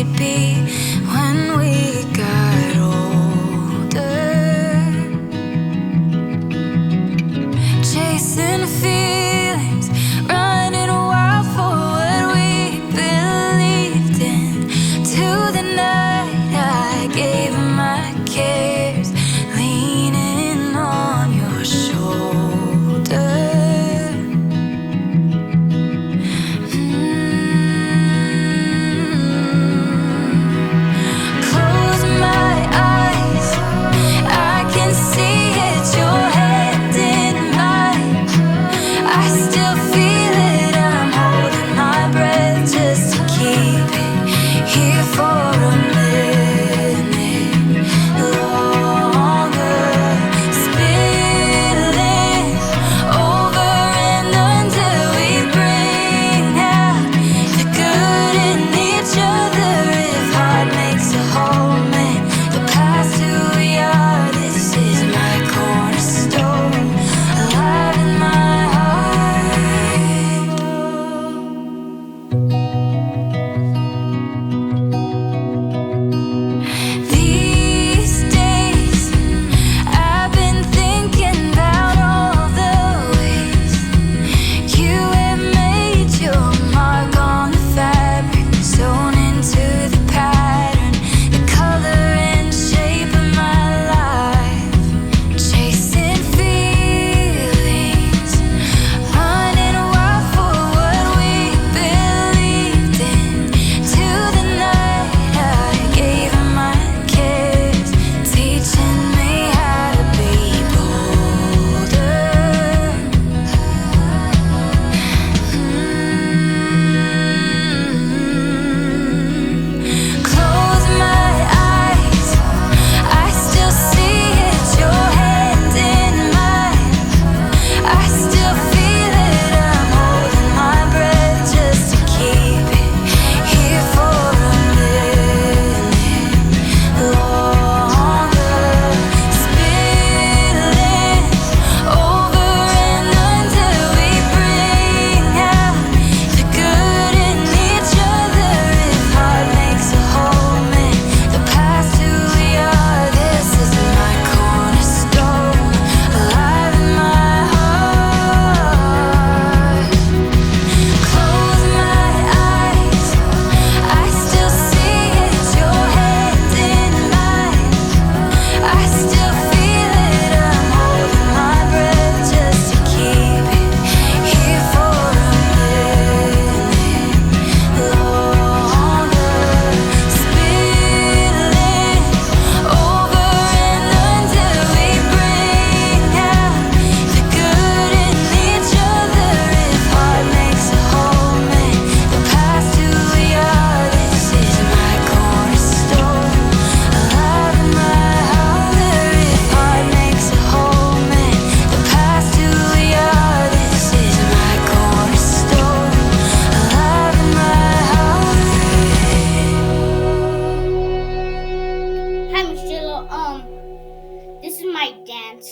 could be when we got older. Chasing feelings, running wild for what we believed in. To the night I gave my cares, leaning on your shoulder. Close my eyes, I can see it, your hand in mine. I still feel it, I'm holding my breath just to keep it here for a minute longer. Spilling over and until we bring out the good in each other. If heart makes a home and the past who we are, this is my cornerstone, alive in my heart. These days I've been thinking about all the ways you have made your mark on the fabric, sewn into the pattern, the color and shape of my life. Chasing feelings, running wild for what we believed in. To the night I gave my cares, teaching me how to be bolder. Close my eyes, I still see it, your hand in mine. I still feel it, I'm holding my breath just to keep it here for a minute longer. Spilling over and until we bring out the good in each other. If heart makes a home and the past who we are, this is my cornerstone, alive in my heart. Close my eyes, I still see it, your hand in mine. I still feel it, I'm holding my breath just to keep it here for a minute longer. Spilling over and until we bring out the good in each other. If heart makes a home and the past who we are, this is my cornerstone, alive in my heart. If heart makes a home and the past who we are, this is my cornerstone, alive in my heart. Hi, Miss Jello. This is my dance.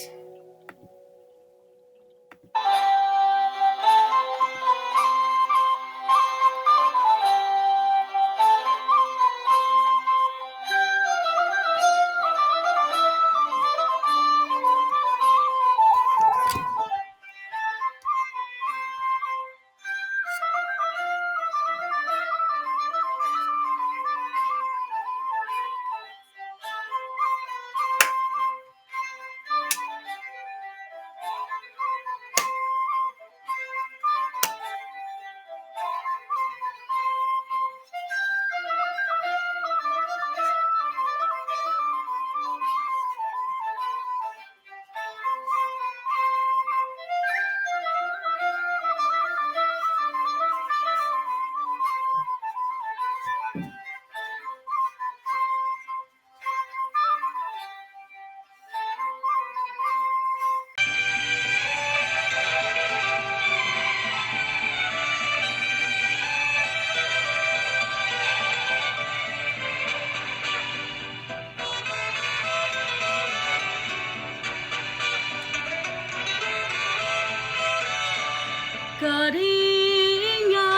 Cariño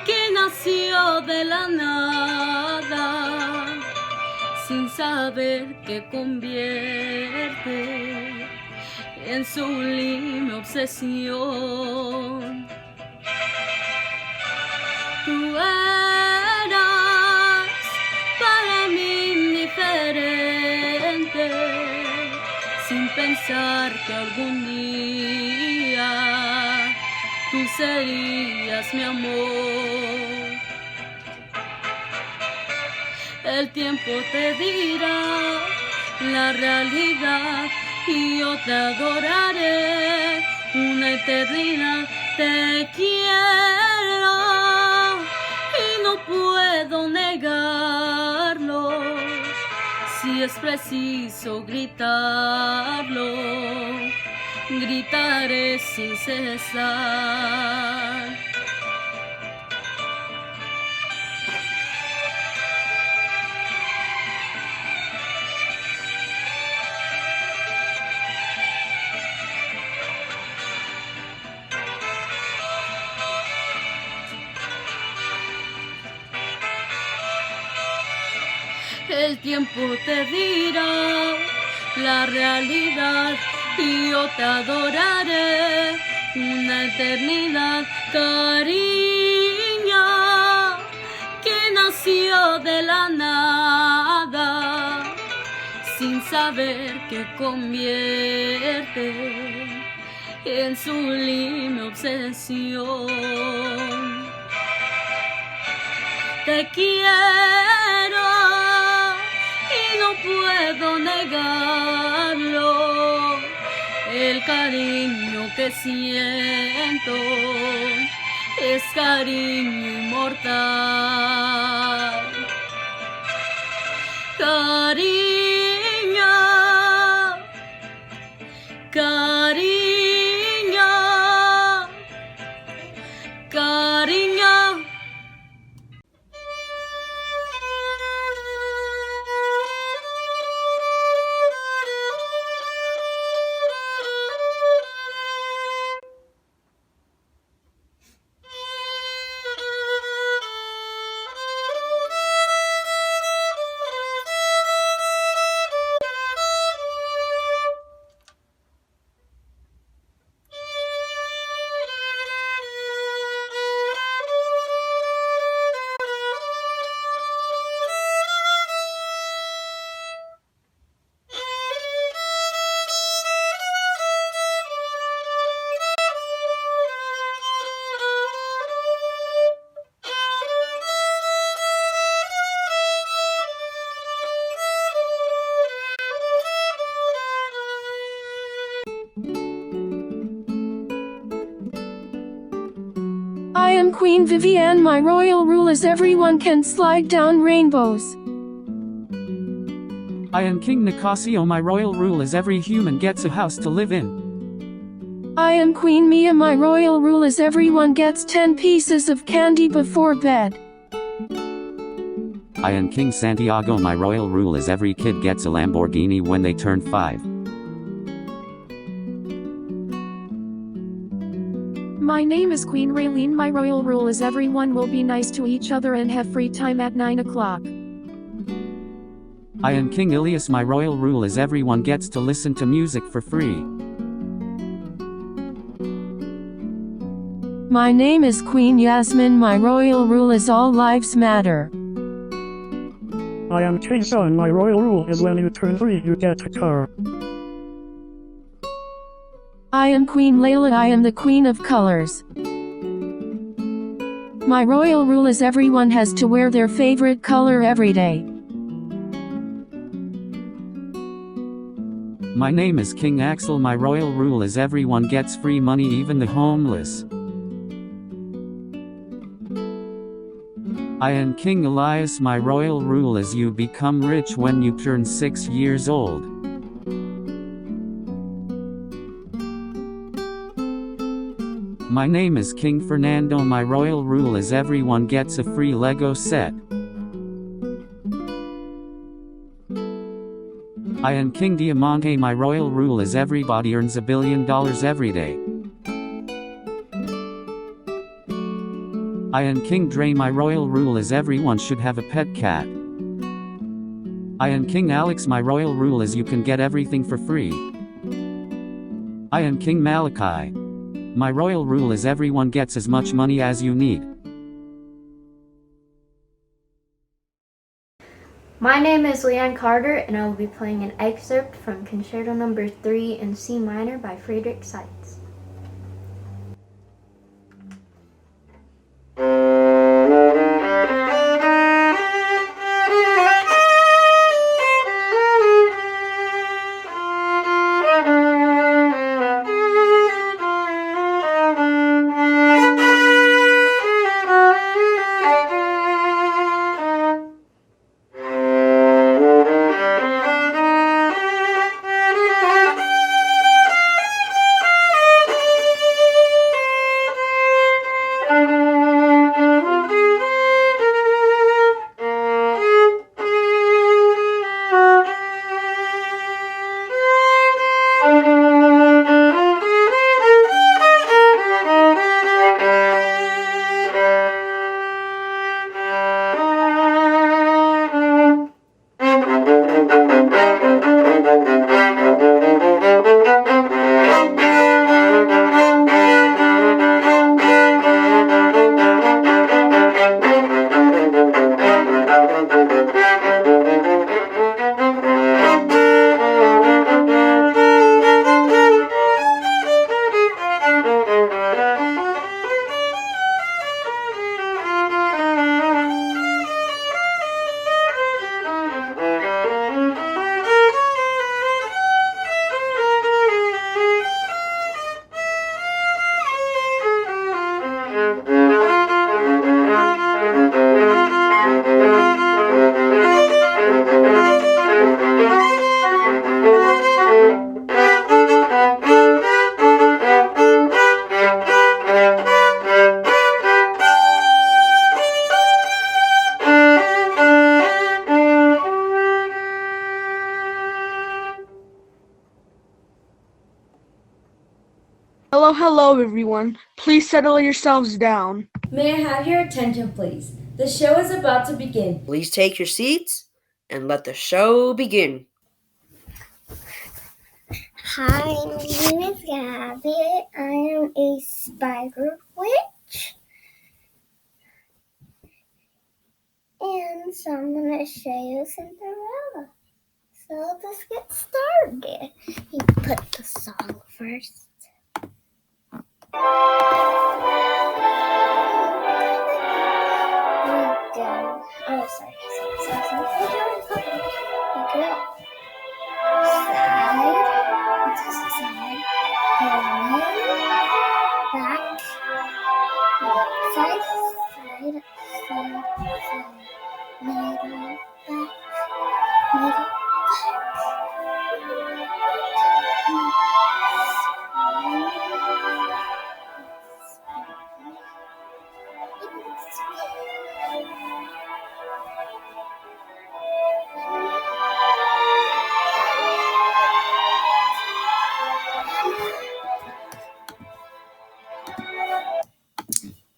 que nací nació de la nada, sin saber que convierte en sublime obsesión. Tú eras para mí indiferente, sin pensar que algún día tú serías mi amor. El tiempo te dirá la realidad y yo te adoraré una eternidad. Te quiero y no puedo negarlo. Si es preciso gritarlo, gritaré sin cesar. El tiempo te dirá la realidad y yo te adoraré una eternidad. Cariño que nació de la nada, sin saber que convierte en sublime obsesión. Te quiero y no puedo negarlo, el cariño que siento es cariño inmortal. Cariño, cariño, cariño. I am Queen Vivienne. My royal rule is everyone can slide down rainbows. I am King Nicasio. My royal rule is every human gets a house to live in. I am Queen Mia. My royal rule is everyone gets 10 pieces of candy before bed. I am King Santiago. My royal rule is every kid gets a Lamborghini when they turn 5. My name is Queen Raylene. My royal rule is everyone will be nice to each other and have free time at 9 o'clock. I am King Ilias. My royal rule is everyone gets to listen to music for free. My name is Queen Yasmin. My royal rule is all lives matter. I am King Sean. My royal rule is when you turn 3 you get a car. I am Queen Layla. I am the Queen of Colors. My royal rule is everyone has to wear their favorite color every day. My name is King Axel. My royal rule is everyone gets free money, even the homeless. I am King Elias. My royal rule is you become rich when you turn 6 years old. My name is King Fernando. My royal rule is everyone gets a free Lego set. I am King Diamante. My royal rule is everybody earns $1 billion every day. I and King Dre, my royal rule is everyone should have a pet cat. I and King Alex, my royal rule is you can get everything for free. I and King Malachi, my royal rule is everyone gets as much money as you need. My name is Leanne Carter, and I will be playing an excerpt from Concerto No. 3 in C minor by Friedrich Seitz. Hello everyone. Please settle yourselves down. May I have your attention, please? The show is about to begin. Please take your seats and let the show begin. Hi, my name is Gabby. I am a spider witch. And so I'm going to show you Cinderella. So let's get started. You put the song first. Oh, sorry.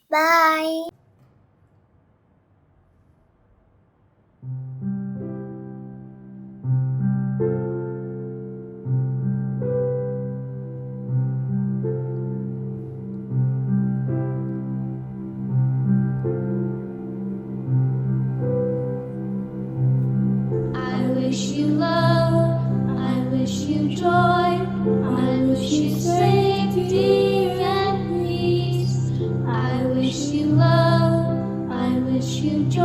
Bye. I wish you love, I wish you joy, I wish you safety and peace. I wish you love, I wish you joy,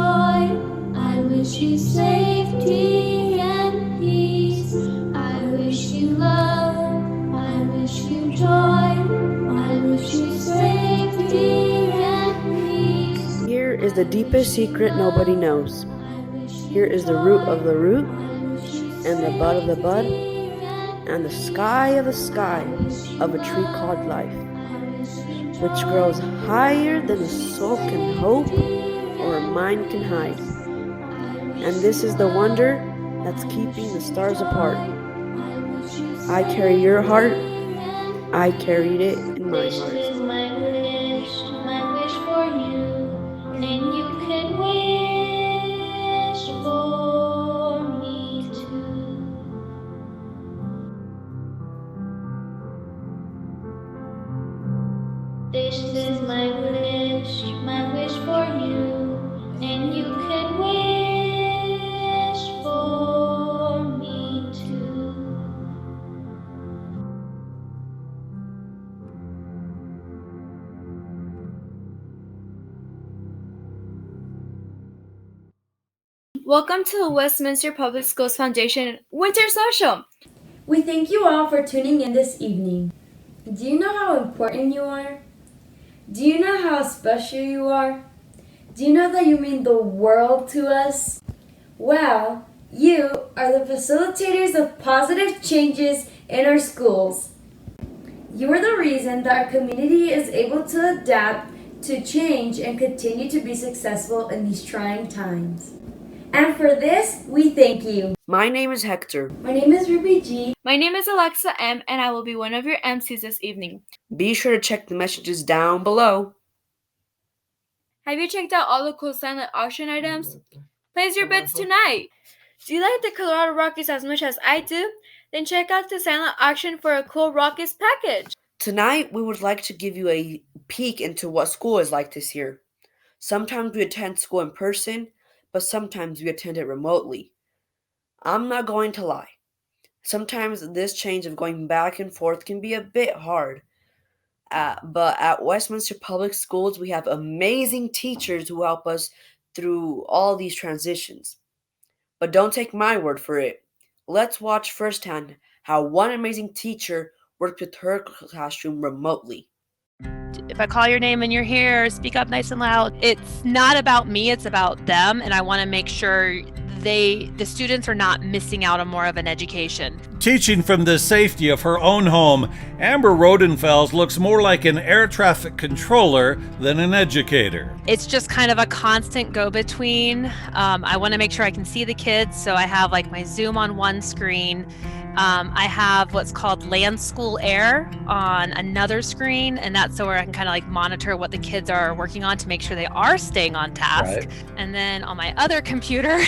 I wish you safety and peace. I wish you love, I wish you joy, I wish you safety and peace. Here is the deepest secret nobody knows. Here is the root of the root, and the bud of the bud, and the sky of a tree called life, which grows higher than a soul can hope or a mind can hide. And this is the wonder that's keeping the stars apart. I carry your heart, I carried it in my heart. My wish for you. Welcome to the Westminster Public Schools Foundation Winter Social. We thank you all for tuning in this evening. Do you know how important you are? Do you know how special you are? Do you know that you mean the world to us? Well, you are the facilitators of positive changes in our schools. You are the reason that our community is able to adapt to change and continue to be successful in these trying times. And for this, we thank you. My name is Hector. My name is Ruby G. My name is Alexa M, and I will be one of your MCs this evening. Be sure to check the messages down below. Have you checked out all the cool silent auction items? Place your bets tonight! Do you like the Colorado Rockies as much as I do? Then check out the silent auction for a cool Rockies package. Tonight, we would like to give you a peek into what school is like this year. Sometimes we attend school in person, but sometimes we attend it remotely. I'm not going to lie. Sometimes this change of going back and forth can be a bit hard. But at Westminster Public Schools, we have amazing teachers who help us through all these transitions. But don't take my word for it. Let's watch firsthand how one amazing teacher worked with her classroom remotely. If I call your name and you're here, speak up nice and loud. It's not about me, it's about them, and I want to make sure the students are not missing out on more of an education. Teaching from the safety of her own home, Amber Rodenfels looks more like an air traffic controller than an educator. It's just kind of a constant go-between. I want to make sure I can see the kids, so I have like my Zoom on one screen. I have what's called Land School Air on another screen, and that's so where I can kind of like monitor what the kids are working on to make sure they are staying on task. Right. And then on my other computer,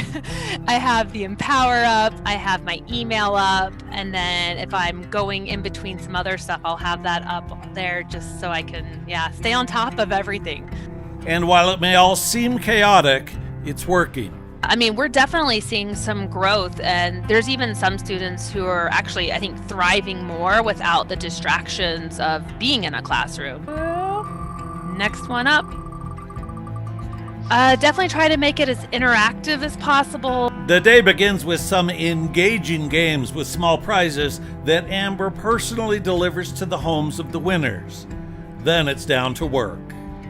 I have the Empower up, I have my email up, and then if I'm going in between some other stuff, I'll have that up there just so I can, stay on top of everything. And while it may all seem chaotic, it's working. I mean, we're definitely seeing some growth, and there's even some students who are actually, I think, thriving more without the distractions of being in a classroom. Next one up. Definitely try to make it as interactive as possible. The day begins with some engaging games with small prizes that Amber personally delivers to the homes of the winners. Then it's down to work.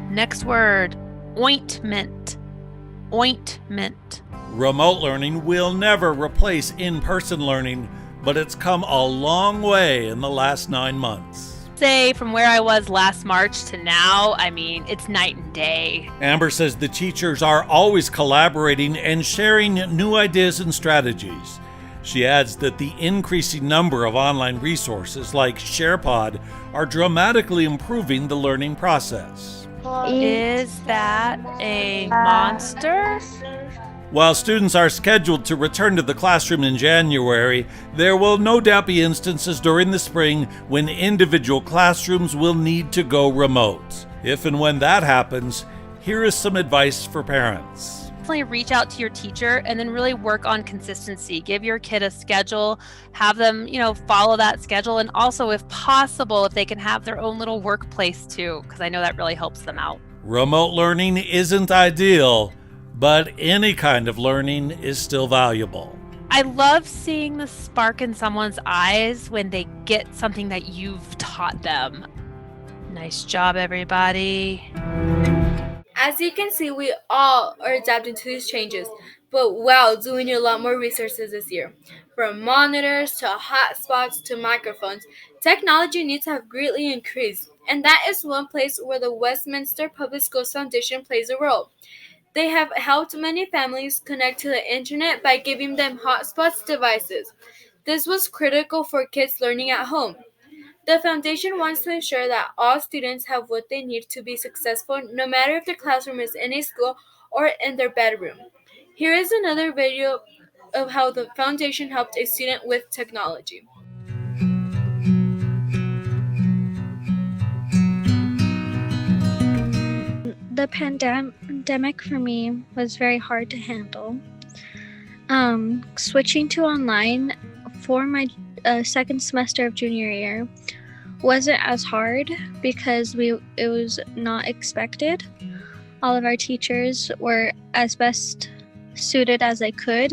Next word, ointment. Ointment. Remote learning will never replace in-person learning, but it's come a long way in the last 9 months. Say from where I was last March to now, I mean, it's night and day. Amber says the teachers are always collaborating and sharing new ideas and strategies. She adds that the increasing number of online resources like SharePod are dramatically improving the learning process. Is that a monster? While students are scheduled to return to the classroom in January, there will no doubt be instances during the spring when individual classrooms will need to go remote. If and when that happens, here is some advice for parents. Definitely reach out to your teacher and then really work on consistency. Give your kid a schedule, have them, follow that schedule, and also, if possible, if they can have their own little workplace too, because I know that really helps them out. Remote learning isn't ideal, but any kind of learning is still valuable. I love seeing the spark in someone's eyes when they get something that you've taught them. Nice job, everybody. As you can see, we all are adapting to these changes, but wow, do we need a lot more resources this year. From monitors to hotspots to microphones, technology needs have greatly increased, and that is one place where the Westminster Public Schools Foundation plays a role. They have helped many families connect to the internet by giving them hotspots devices. This was critical for kids learning at home. The foundation wants to ensure that all students have what they need to be successful, no matter if their classroom is in a school or in their bedroom. Here is another video of how the foundation helped a student with technology. The pandemic for me was very hard to handle. Switching to online for my second semester of junior year wasn't as hard because it was not expected. All of our teachers were as best suited as I could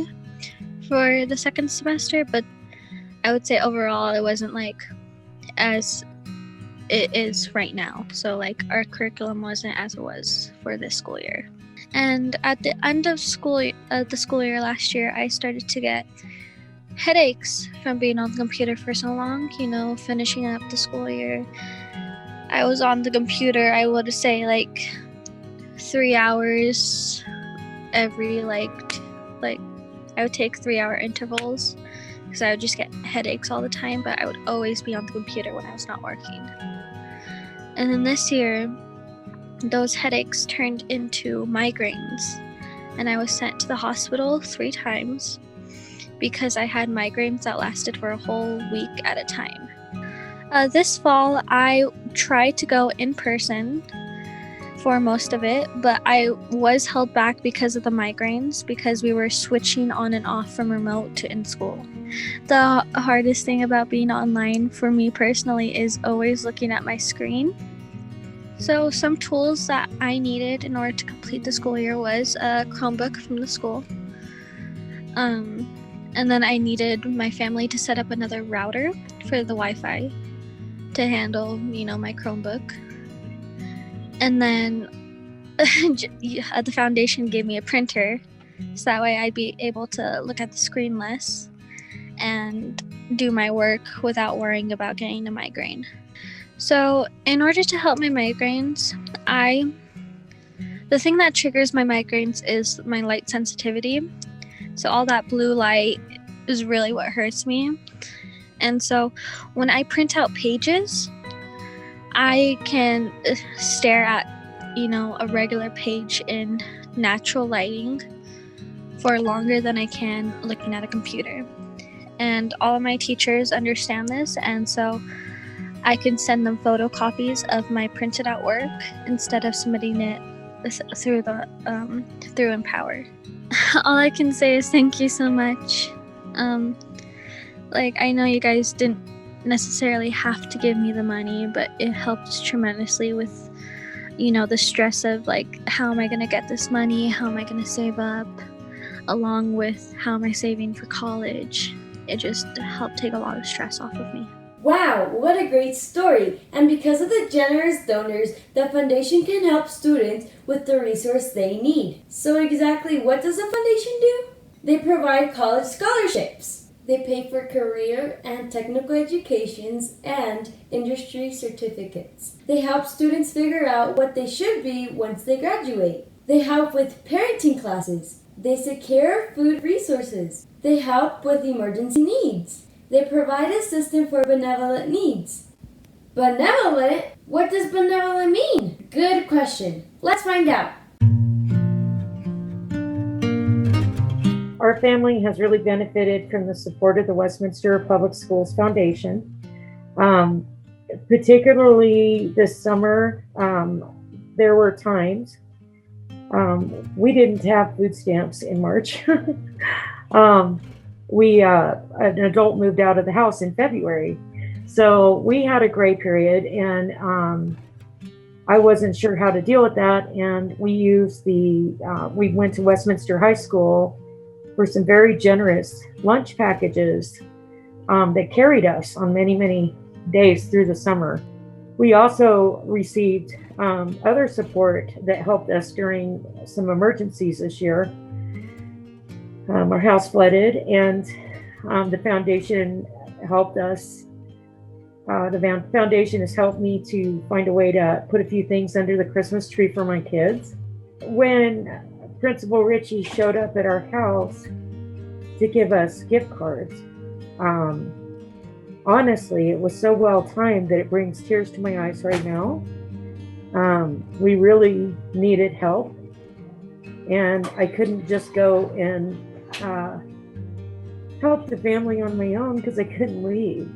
for the second semester, but I would say overall it wasn't like as it is right now. So like our curriculum wasn't as it was for this school year. And at the end of the school year last year, I started to get headaches from being on the computer for so long, finishing up the school year. I was on the computer, I would say like 3 hours every I would take 3-hour intervals because I would just get headaches all the time, but I would always be on the computer when I was not working. And then this year, those headaches turned into migraines, and I was sent to the hospital 3 times because I had migraines that lasted for a whole week at a time. This fall, I tried to go in person for most of it, but I was held back because of the migraines, because we were switching on and off from remote to in school. The hardest thing about being online for me personally is always looking at my screen. So some tools that I needed in order to complete the school year was a Chromebook from the school. And then I needed my family to set up another router for the Wi-Fi to handle, my Chromebook. And then the foundation gave me a printer, so that way I'd be able to look at the screen less and do my work without worrying about getting a migraine. So in order to help my migraines, the thing that triggers my migraines is my light sensitivity. So all that blue light is really what hurts me. And so when I print out pages, I can stare at, a regular page in natural lighting for longer than I can looking at a computer. And all of my teachers understand this, and so I can send them photocopies of my printed out work instead of submitting it through Empower. All I can say is thank you so much. I know you guys didn't necessarily have to give me the money, but it helped tremendously with, the stress of how am I going to get this money? How am I going to save up? Along with how am I saving for college? It just helped take a lot of stress off of me. Wow, what a great story! And because of the generous donors, the foundation can help students with the resource they need. So exactly what does the foundation do? They provide college scholarships. They pay for career and technical educations and industry certificates. They help students figure out what they should be once they graduate. They help with parenting classes. They secure food resources. They help with emergency needs. They provide assistance for benevolent needs. Benevolent? What does benevolent mean? Good question. Let's find out. Our family has really benefited from the support of the Westminster Public Schools Foundation. Particularly this summer, there were times we didn't have food stamps in March. An adult moved out of the house in February. So we had a gray period, and I wasn't sure how to deal with that. And we went to Westminster High School for some very generous lunch packages that carried us on many, many days through the summer. We also received other support that helped us during some emergencies this year. Our house flooded, and the foundation helped us. The foundation has helped me to find a way to put a few things under the Christmas tree for my kids. When Principal Richie showed up at our house to give us gift cards, honestly, it was so well timed that it brings tears to my eyes right now. We really needed help, and I couldn't just go and help the family on my own because I couldn't leave.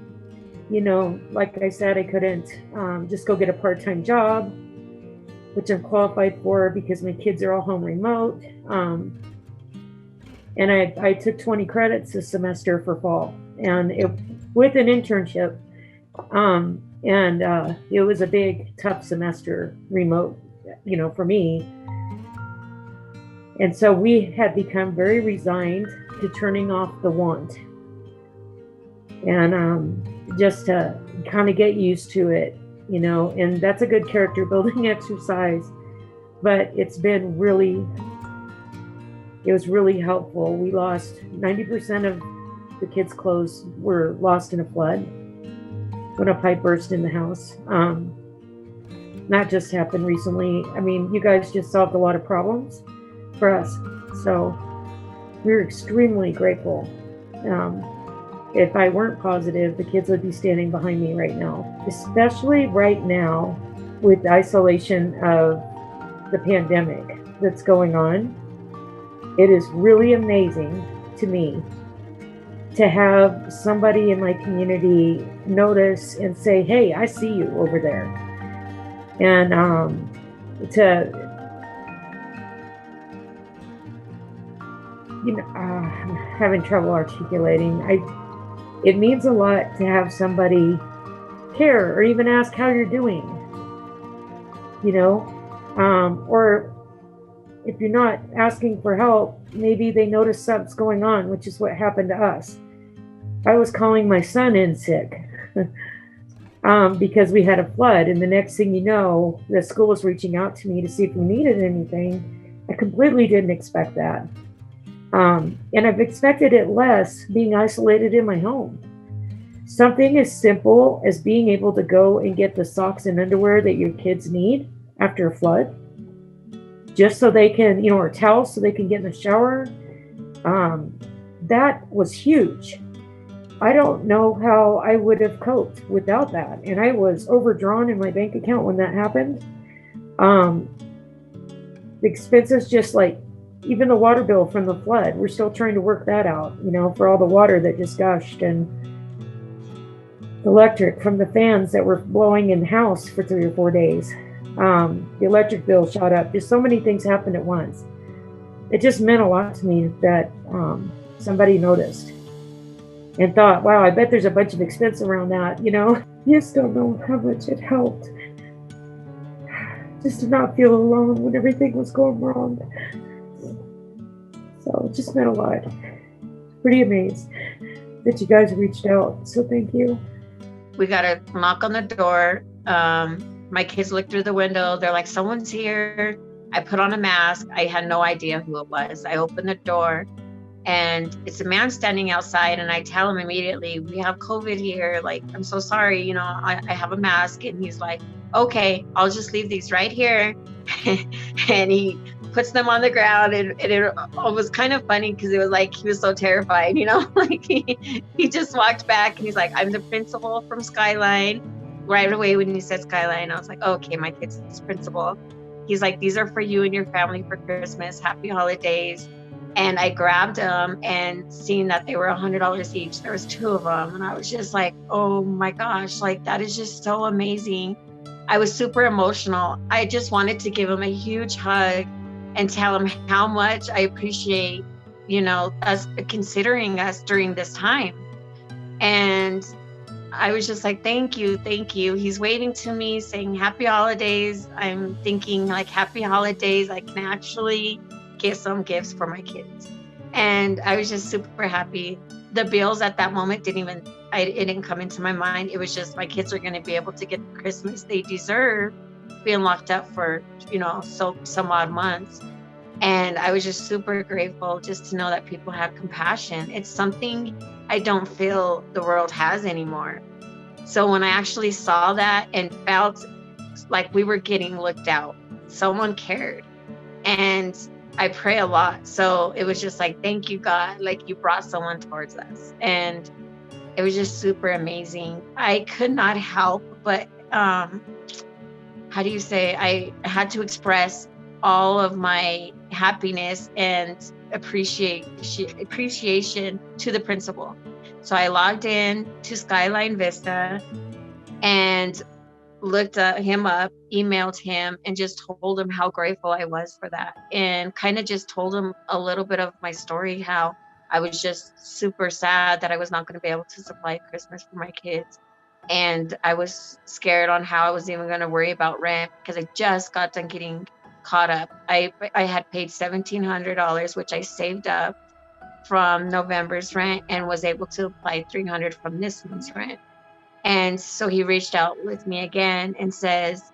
Like I said, I couldn't just go get a part-time job, which I'm qualified for because my kids are all home remote. And I took 20 credits this semester for fall, and with an internship. It was a big, tough semester remote, for me. And so we had become very resigned to turning off the want, and just to kind of get used to it, and that's a good character building exercise. But it was really helpful. We lost 90% of the kids' clothes were lost in a flood when a pipe burst in the house. That just happened recently. I mean, you guys just solved a lot of problems for us. So we're extremely grateful. If I weren't positive, the kids would be standing behind me right now, especially right now with isolation of the pandemic that's going on. It is really amazing to me to have somebody in my community notice and say, hey, I see you over there. And I'm having trouble articulating. It means a lot to have somebody care or even ask how you're doing, or if you're not asking for help, maybe they notice something's going on, which is what happened to us. I was calling my son in sick because we had a flood, and the next thing you know, the school was reaching out to me to see if we needed anything. I completely didn't expect that. And I've expected it less being isolated in my home. Something as simple as being able to go and get the socks and underwear that your kids need after a flood, just so they can, or towels so they can get in the shower. That was huge. I don't know how I would have coped without that. And I was overdrawn in my bank account when that happened. The expenses, just like even the water bill from the flood, we're still trying to work that out, for all the water that just gushed, and electric from the fans that were blowing in the house for 3 or 4 days. The electric bill shot up. Just so many things happened at once. It just meant a lot to me that somebody noticed and thought, wow, I bet there's a bunch of expense around that, You just don't know how much it helped just to not feel alone when everything was going wrong. So it just meant a lot. Pretty amazed that you guys reached out. So thank you. We got a knock on the door. My kids looked through the window. They're like, someone's here. I put on a mask. I had no idea who it was. I opened the door and it's a man standing outside, and I tell him immediately, we have COVID here. Like, I'm so sorry, I have a mask. And he's like, okay, I'll just leave these right here. And he puts them on the ground, and it was kind of funny because it was like he was so terrified, like he just walked back and he's like, I'm the principal from Skyline. Right away when he said Skyline, I was like, okay, my kid's principal. He's like, these are for you and your family for Christmas. Happy holidays. And I grabbed them, and seeing that they were $100 each, there was 2 of them, and I was just like, oh my gosh, like that is just so amazing. I was super emotional. I just wanted to give him a huge hug and tell him how much I appreciate, us considering us during this time. And I was just like, thank you. He's waving to me saying happy holidays. I'm thinking like, happy holidays. I can actually get some gifts for my kids. And I was just super happy. The bills at that moment it didn't come into my mind. It was just, my kids are going to be able to get the Christmas they deserve, being locked up for, some odd months. And I was just super grateful just to know that people have compassion. It's something I don't feel the world has anymore. So when I actually saw that and felt like we were getting looked out, someone cared. And I pray a lot. So it was just like, thank you, God. Like, you brought someone towards us. And it was just super amazing. I could not help but, I had to express all of my happiness and appreciation to the principal. So I logged in to Skyline Vista and looked him up, emailed him, and just told him how grateful I was for that. And kind of just told him a little bit of my story, how I was just super sad that I was not going to be able to supply Christmas for my kids. And I was scared on how I was even going to worry about rent, because I just got done getting caught up. I had paid $1,700, which I saved up from November's rent and was able to apply $300 from this month's rent. And so he reached out with me again and says,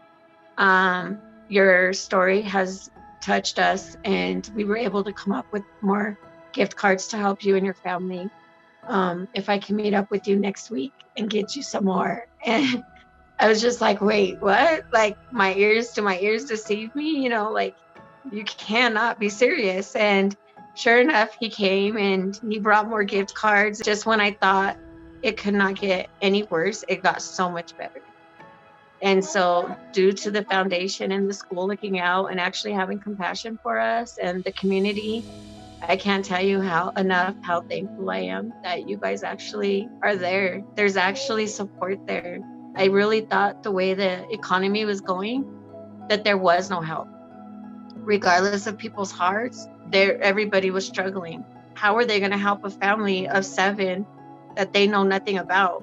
your story has touched us, and we were able to come up with more gift cards to help you and your family. If I can meet up with you next week and get you some more. And I was just like, wait, what? Like, my ears deceive me? Like, you cannot be serious. And sure enough, he came and he brought more gift cards. Just when I thought it could not get any worse, it got so much better. And so, due to the foundation and the school looking out and actually having compassion for us and the community, I can't tell you how thankful I am that you guys actually are there. There's actually support there. I really thought the way the economy was going, that there was no help. Regardless of people's hearts, everybody was struggling. How are they going to help a family of 7 that they know nothing about?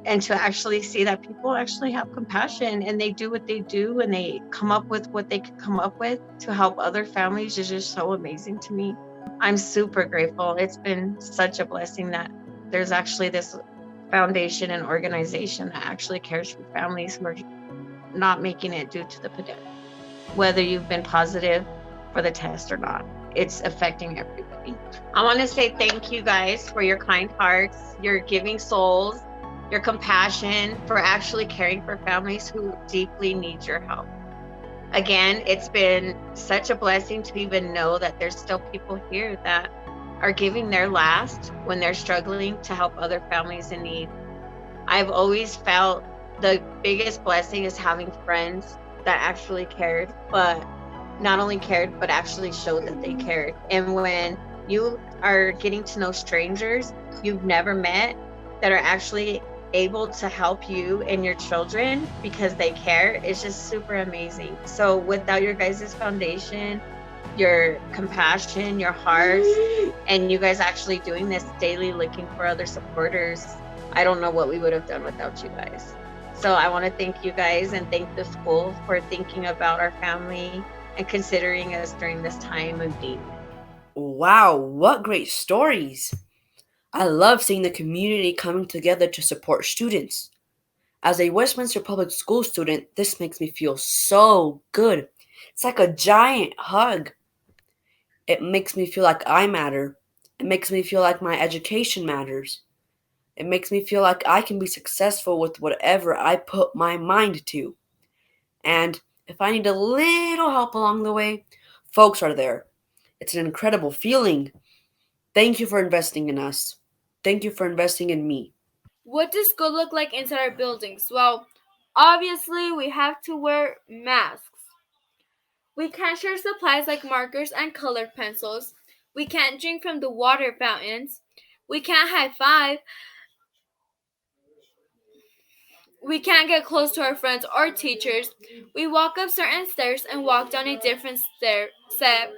And to actually see that people actually have compassion and they do what they do and they come up with what they can come up with to help other families is just so amazing to me. I'm super grateful. It's been such a blessing that there's actually this foundation and organization that actually cares for families who are not making it due to the pandemic. Whether you've been positive for the test or not, it's affecting everybody. I want to say thank you guys for your kind hearts, your giving souls, your compassion, for actually caring for families who deeply need your help. Again, it's been such a blessing to even know that there's still people here that are giving their last when they're struggling to help other families in need. I've always felt the biggest blessing is having friends that actually cared, but not only cared, but actually showed that they cared. And when you are getting to know strangers you've never met that are actually able to help you and your children because they care, it's just super amazing. So without your guys' foundation, your compassion, your hearts, and you guys actually doing this daily, looking for other supporters, I don't know what we would have done without you guys. So I want to thank you guys and thank the school for thinking about our family and considering us during this time of need. Wow, what great stories! I love seeing the community coming together to support students. As a Westminster Public School student, this makes me feel so good. It's like a giant hug. It makes me feel like I matter. It makes me feel like my education matters. It makes me feel like I can be successful with whatever I put my mind to. And if I need a little help along the way, folks are there. It's an incredible feeling. Thank you for investing in us. Thank you for investing in me. What does school look like inside our buildings? Well, obviously we have to wear masks. We can't share supplies like markers and colored pencils. We can't drink from the water fountains. We can't high five. We can't get close to our friends or teachers. We walk up certain stairs and walk down a different set.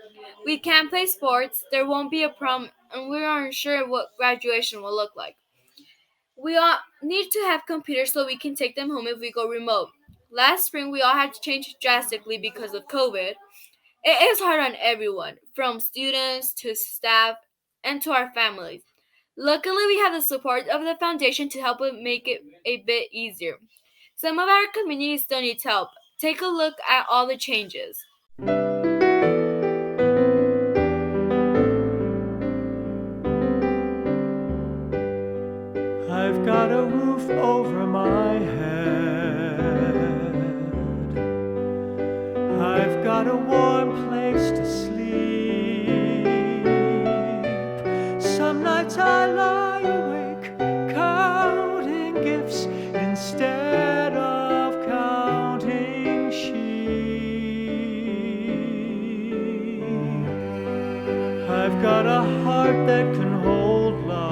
We can't play sports. There won't be a prom, and we aren't sure what graduation will look like. We all need to have computers so we can take them home if we go remote. Last spring, we all had to change drastically because of COVID. It is hard on everyone, from students to staff and to our families. Luckily, we have the support of the foundation to help make it a bit easier. Some of our communities still need help. Take a look at all the changes. I've got a roof over my head. I've got a warm place to sleep. Some nights I lie awake counting gifts instead of counting sheep. I've got a heart that can hold love.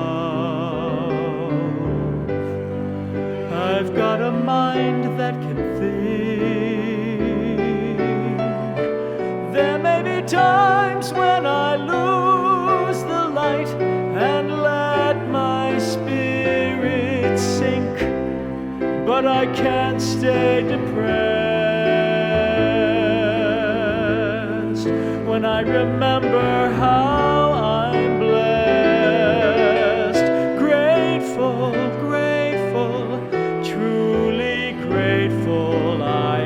I've got a mind that can think. There may be times when I lose the light and let my spirit sink, but I can't stay depressed. when I remember how I'm blessed. Grateful, grateful, truly grateful I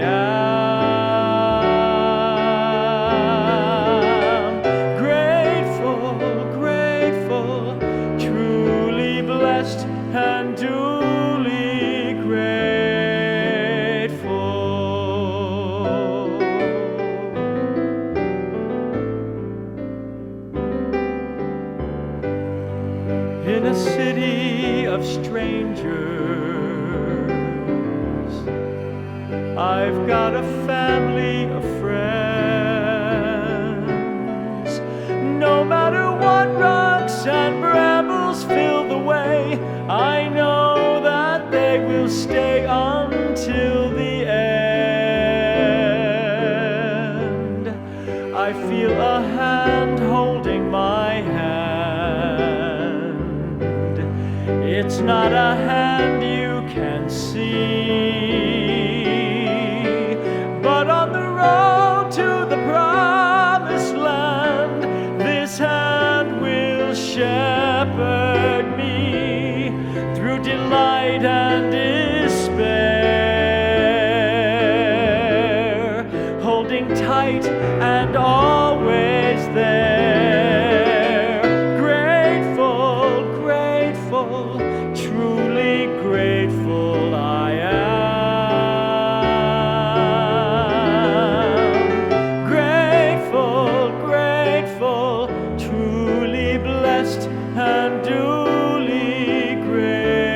am. Grateful, grateful, truly blessed and duly grateful. In a city of strangers, I've got a family of friends. No matter what rocks and brambles fill the way, I know that they will stay until the end. I feel a hand holding my hand. It's not a hand you can see, but on the road to the promised land, this hand will shepherd me through delight and despair, holding tight and always there. Grateful, grateful, truly grateful I am. Grateful, grateful, truly blessed and duly grateful.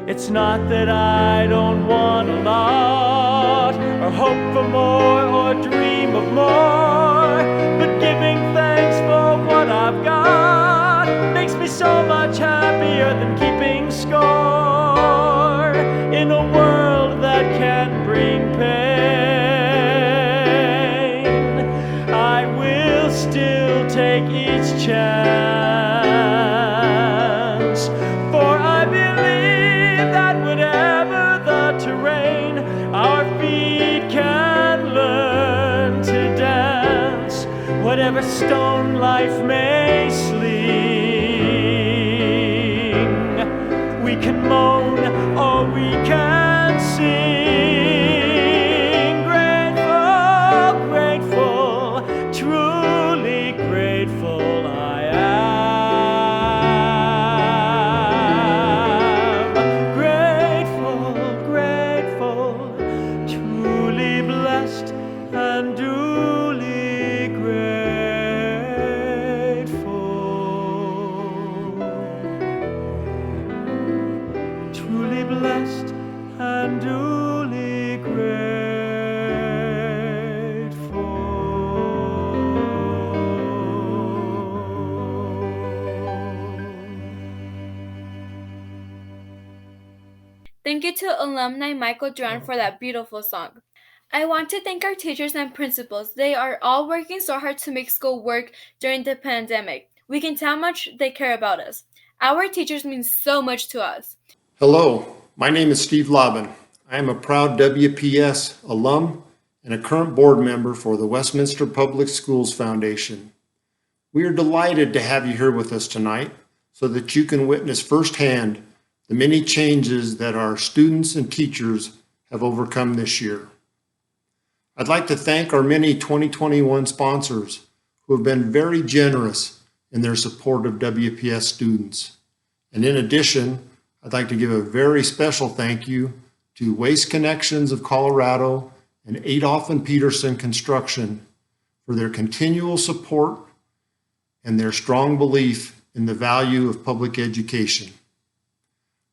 It's not that I don't want a lot, or hope for more, or dream of more, but giving thanks for what I've got makes me so much happier than keeping score in a world that can bring pain. I will still take each chance, for I believe that whatever the terrain, our feet can learn to dance. Whatever stone life may sling, we can moan or we can sing. Grateful, grateful, truly grateful I am. Grateful, grateful, truly blessed and duly grateful. Truly blessed and duly Thank you to alumni Michael Duran for that beautiful song. I want to thank our teachers and principals. They are all working so hard to make school work during the pandemic. We can tell how much they care about us. Our teachers mean so much to us. Hello, my name is Steve Lavin. I am a proud WPS alum and a current board member for the Westminster Public Schools Foundation. We are delighted to have you here with us tonight so that you can witness firsthand the many changes that our students and teachers have overcome this year. I'd like to thank our many 2021 sponsors who have been very generous in their support of WPS students. And in addition, I'd like to give a very special thank you to Waste Connections of Colorado and Adolph and Peterson Construction for their continual support and their strong belief in the value of public education.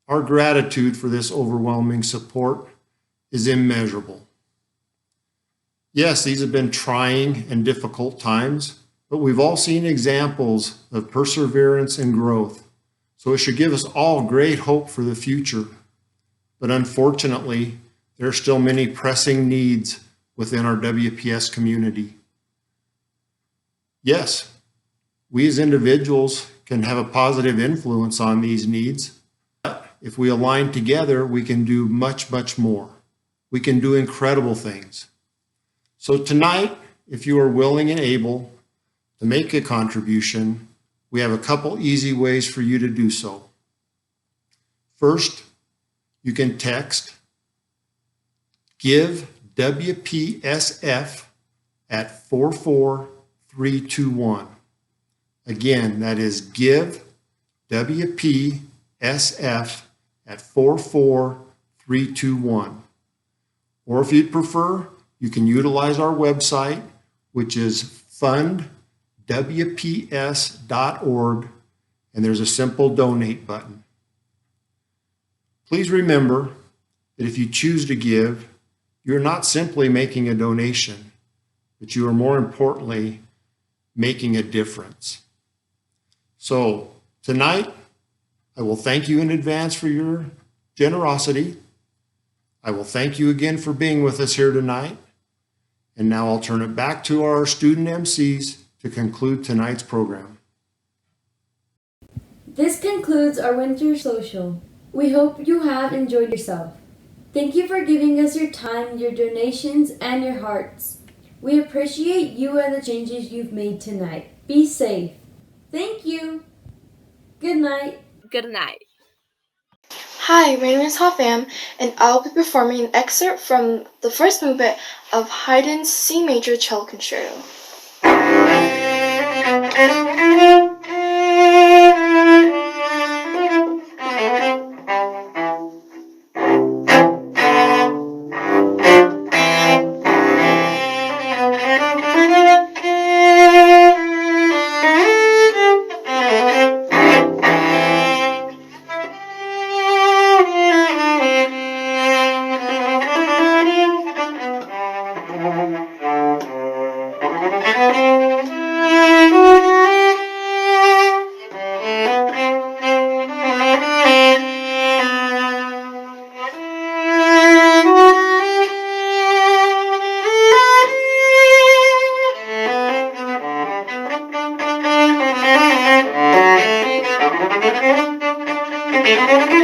Our gratitude for this overwhelming support is immeasurable. Yes, these have been trying and difficult times, but we've all seen examples of perseverance and growth. So it should give us all great hope for the future. But unfortunately, there are still many pressing needs within our WPS community. Yes, we as individuals can have a positive influence on these needs. But if we align together, we can do much, much more. we can do incredible things. So tonight, if you are willing and able to make a contribution, we have a couple easy ways for you to do so. First, you can text Give WPSF at 44321. Again, that is Give WPSF at 44321. Or if you'd prefer, you can utilize our website, which is fundwps.org, and there's a simple donate button. Please remember that if you choose to give, you're not simply making a donation, but you are more importantly making a difference. So tonight, I will thank you in advance for your generosity. I will thank you again for being with us here tonight. And now I'll turn it back to our student MCs to conclude tonight's program. This concludes our winter social. We hope you have enjoyed yourself. Thank you for giving us your time, your donations, and your hearts. We appreciate you and the changes you've made tonight. Be safe. Thank you. Good night. Good night. Hi, my name is Hafam, and I'll be performing an excerpt from the first movement of Haydn's C Major Cello Concerto. Thank you.